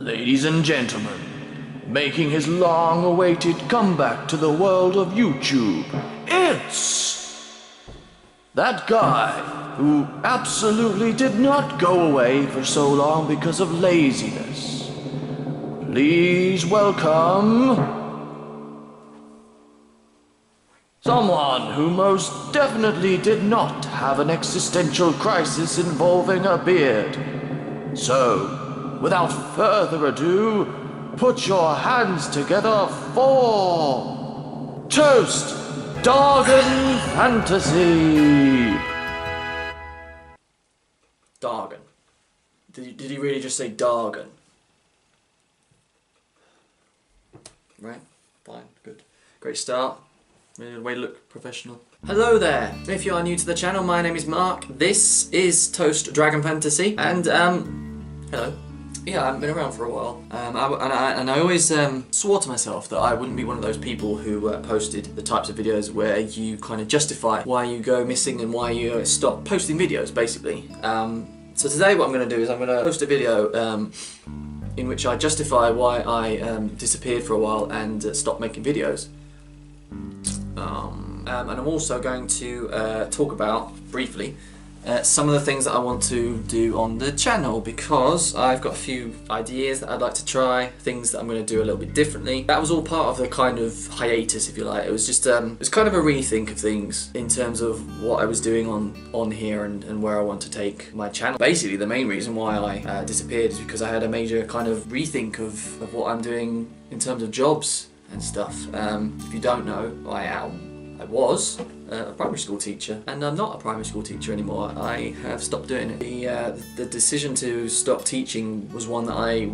Ladies and gentlemen, making his long-awaited comeback to the world of YouTube, it's that guy who absolutely did not go away for so long because of laziness. Please welcome someone who most definitely did not have an existential crisis involving a beard. So, without further ado, put your hands together for Toast Dargan Fantasy. Dargan. Did he really just say Dargan? Right, fine, good. Great start. Really way to look professional. Hello there! If you are new to the channel, my name is Mark. This is Toast Dragon Fantasy, and hello. Yeah, I haven't been around for a while, and I always swore to myself that I wouldn't be one of those people who posted the types of videos where you kind of justify why you go missing and why you stop posting videos, basically. So today what I'm going to do is I'm going to post a video in which I justify why I disappeared for a while and stopped making videos. And I'm also going to talk about, briefly, some of the things that I want to do on the channel, because I've got a few ideas that I'd like to try, things that I'm going to do a little bit differently. That was all part of the kind of hiatus, if you like. It was just it was kind of a rethink of things in terms of what I was doing on here and where I want to take my channel. Basically, the main reason why I disappeared is because I had a major kind of rethink of what I'm doing in terms of jobs and stuff. If you don't know, I was a primary school teacher, and I'm not a primary school teacher anymore. I have stopped doing it. The decision to stop teaching was one that I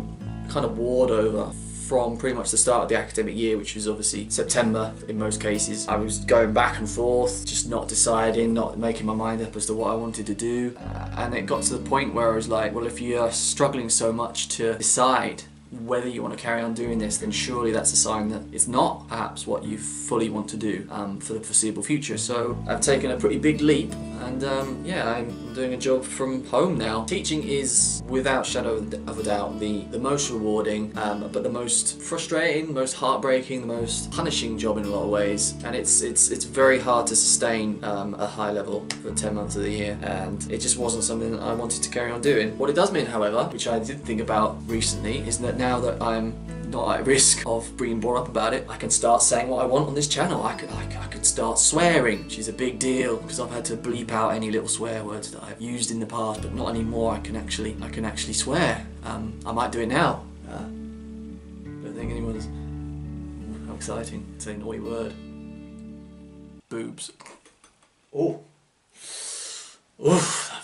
kind of warred over from pretty much the start of the academic year, which was obviously September in most cases. I was going back and forth, just not deciding, not making my mind up as to what I wanted to do, and it got to the point where I was like, well, if you're struggling so much to decide whether you want to carry on doing this, then surely that's a sign that it's not perhaps what you fully want to do for the foreseeable future. So I've taken a pretty big leap, and yeah, I'm doing a job from home now. Teaching is, without shadow of a doubt, the most rewarding, but the most frustrating, most heartbreaking, the most punishing job in a lot of ways. And it's very hard to sustain a high level for 10 months of the year, and it just wasn't something that I wanted to carry on doing. What it does mean, however, which I did think about recently, is that now that I'm not at risk of being brought up about it, I can start saying what I want on this channel. I could start swearing, which is a big deal because I've had to bleep out any little swear words that I've used in the past, but not anymore. I can actually swear. I might do it now. Don't think anyone's. How exciting! Say a naughty word. Boobs. Oh. Oof,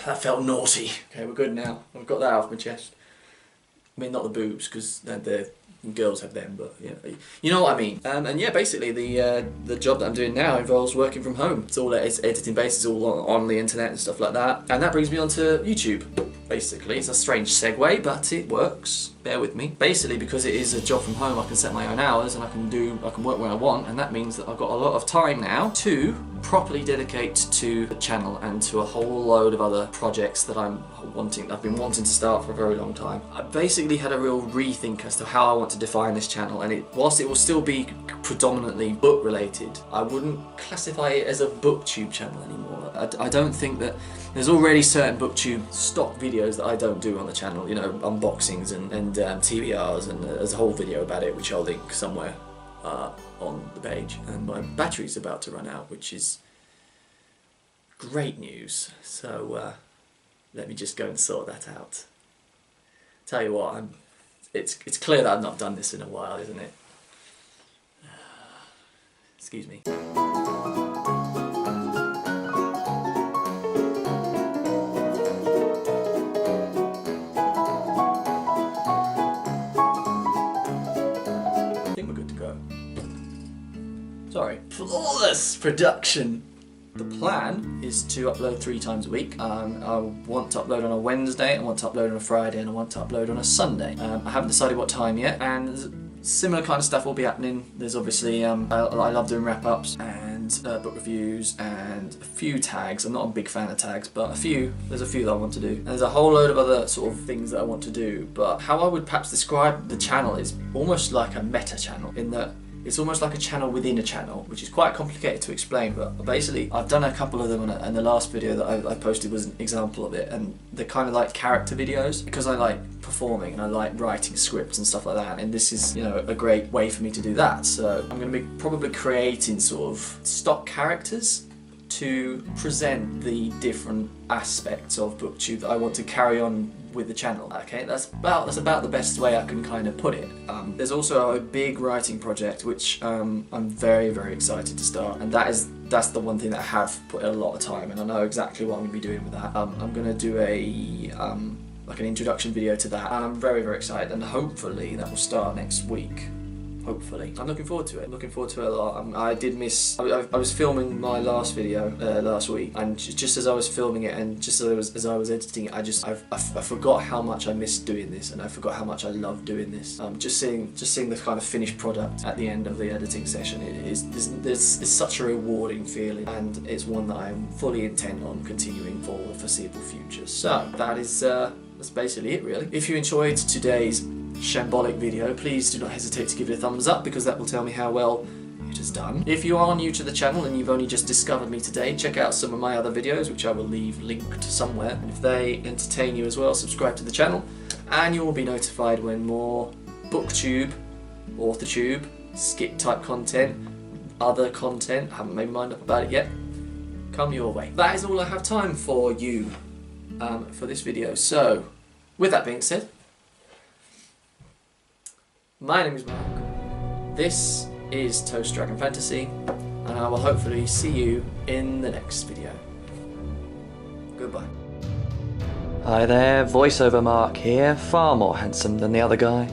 that felt naughty. Okay, we're good now. I've got that off my chest. I mean, not the boobs, because the girls have them, but you know what I mean. And yeah, basically the job that I'm doing now involves working from home. It's all editing based, it's all on the internet and stuff like that. And that brings me onto YouTube. Basically, it's a strange segue, but it works. Bear with me. Basically, because it is a job from home, I can set my own hours and I can work when I want, and that means that I've got a lot of time now to properly dedicate to the channel and to a whole load of other projects that I've been wanting to start for a very long time. I basically had a real rethink as to how I want to define this channel, and whilst it will still be predominantly book related, I wouldn't classify it as a booktube channel anymore. I don't think that there's already certain booktube stock videos that I don't do on the channel, you know, unboxings and TBRs, and there's a whole video about it which I'll link somewhere on the page. And my battery's about to run out, which is great news, so let me just go and sort that out. Tell you what, it's clear that I've not done this in a while, isn't it? Excuse me. I think we're good to go. Sorry. Flawless production! The plan is to upload 3 times a week. I want to upload on a Wednesday, I want to upload on a Friday, and I want to upload on a Sunday. I haven't decided what time yet, and similar kind of stuff will be happening. There's obviously, I love doing wrap-ups, and and book reviews and a few tags. I'm not a big fan of tags, but there's a few that I want to do. And there's a whole load of other sort of things that I want to do, but how I would perhaps describe the channel is almost like a meta channel, in that it's almost like a channel within a channel, which is quite complicated to explain, but basically I've done a couple of them, and the last video that I posted was an example of it, and they're kind of like character videos, because I like performing and I like writing scripts and stuff like that, and this is, you know, a great way for me to do that. So I'm going to be probably creating sort of stock characters to present the different aspects of BookTube that I want to carry on with the channel. Okay, that's about the best way I can kind of put it. There's also a big writing project which I'm very, very excited to start, and that's the one thing that I have put a lot of time, and I know exactly what I'm going to be doing with that. I'm going to do like an introduction video to that, and I'm very, very excited, and hopefully that will start next week. Hopefully. I'm looking forward to it. I'm looking forward to it a lot. I did miss... I was filming my last video last week, and just as I was filming it and just as I was editing it, I forgot how much I missed doing this, and I forgot how much I love doing this. Just seeing the kind of finished product at the end of the editing session, it's such a rewarding feeling, and it's one that I'm fully intent on continuing for the foreseeable future. So that's basically it, really. If you enjoyed today's shambolic video, please do not hesitate to give it a thumbs up, because that will tell me how well it has done. If you are new to the channel and you've only just discovered me today, check out some of my other videos, which I will leave linked somewhere, and if they entertain you as well, subscribe to the channel and you will be notified when more BookTube, AuthorTube, skit type content, other content, I haven't made my mind up about it yet, come your way. That is all I have time for you for this video. So with that being said, my name is Mark, this is Toast Dragon Fantasy, and I will hopefully see you in the next video. Goodbye. Hi there, voiceover Mark here, far more handsome than the other guy.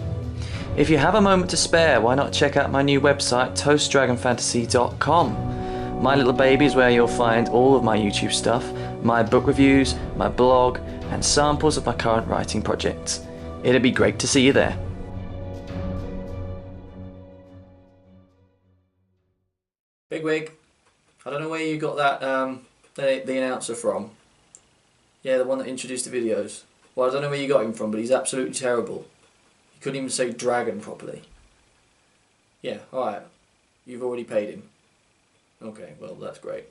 If you have a moment to spare, why not check out my new website, toastdragonfantasy.com. My little baby is where you'll find all of my YouTube stuff, my book reviews, my blog, and samples of my current writing projects. It'd be great to see you there. Bigwig, I don't know where you got that the announcer from. Yeah, the one that introduced the videos. Well, I don't know where you got him from, but he's absolutely terrible. He couldn't even say dragon properly. Yeah, alright. You've already paid him. Okay, well, that's great.